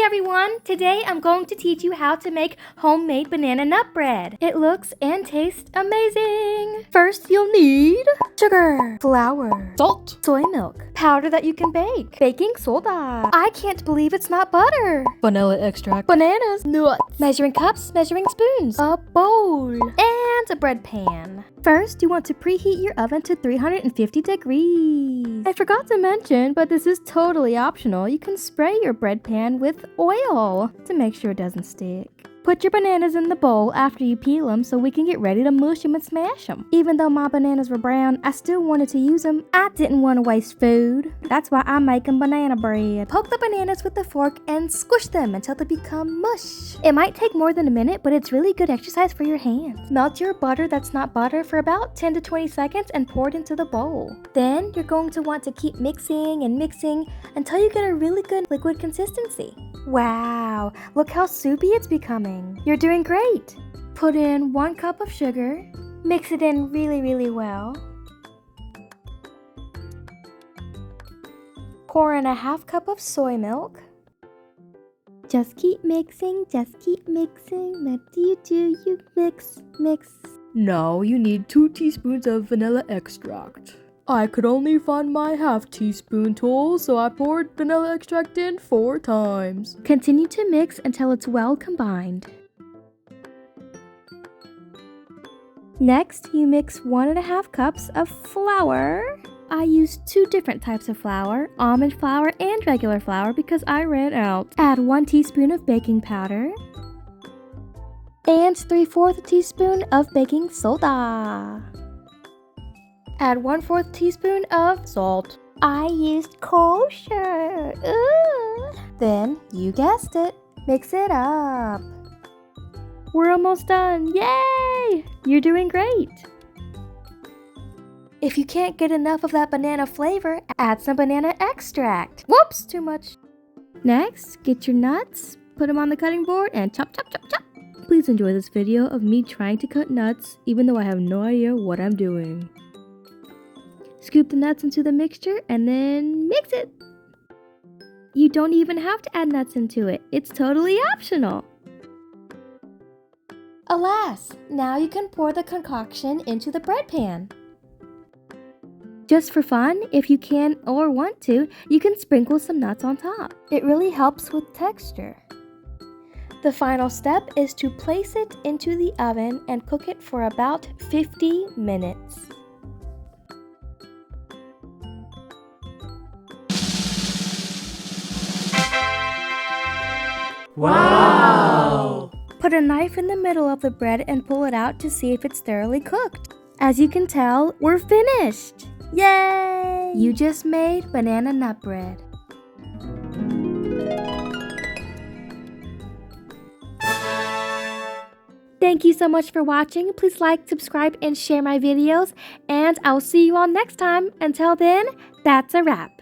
everyone! Today I'm going to teach you how to make homemade banana nut bread. It looks and tastes amazing. First, you'll need sugar, flour, Salt, soy milk, powder that you can bake, baking soda. I can't believe it's not butter. vanilla extract, Bananas, nuts, measuring cups, measuring spoons, a bowl, and a bread pan. First, you want to preheat your oven to 350 degrees. I forgot to mention, but this is totally optional. You can spray your bread pan with oil to make sure it doesn't stick. Put your bananas in the bowl after you peel them so we can get ready to mush them and smash them. Even though my bananas were brown, I still wanted to use them. I didn't want to waste food. That's why I'm making banana bread. Poke the bananas with a fork and squish them until they become mush. It might take more than a minute, but it's really good exercise for your hands. Melt your butter that's not butter for about 10 to 20 seconds and pour it into the bowl. Then you're going to want to keep mixing and mixing until you get a really good liquid consistency. Wow, look how soupy it's becoming. You're doing great. Put in 1 cup of sugar. Mix it in really well. Pour in a 1/2 cup of soy milk. Just keep mixing, What do? You mix. Now you need 2 teaspoons of vanilla extract. I could only find my 1/2 teaspoon tool, so I poured vanilla extract in 4 times. Continue to mix until it's well combined. Next, you mix 1.5 cups of flour. I used 2 different types of flour, almond flour and regular flour, because I ran out. Add 1 teaspoon of baking powder and 3/4 teaspoon of baking soda. Add 1/4 teaspoon of salt. I used kosher. Ooh. Then, you guessed it, mix it up. We're almost done. Yay! You're doing great. If you can't get enough of that banana flavor, add some banana extract. Whoops, too much. Next, get your nuts, put them on the cutting board, and chop. Please enjoy this video of me trying to cut nuts, even though I have no idea what I'm doing. Scoop the nuts into the mixture and then mix it. You don't even have to add nuts into it. It's totally optional. Alas, now you can pour the concoction into the bread pan. Just for fun, if you can or want to, you can sprinkle some nuts on top. It really helps with texture. The final step is to place it into the oven and cook it for about 50 minutes. Wow! Put a knife in the middle of the bread and pull it out to see if it's thoroughly cooked. As you can tell, we're finished! Yay! You just made banana nut bread. Thank you so much for watching. Please like, subscribe, and share my videos. And I'll see you all next time. Until then, that's a wrap.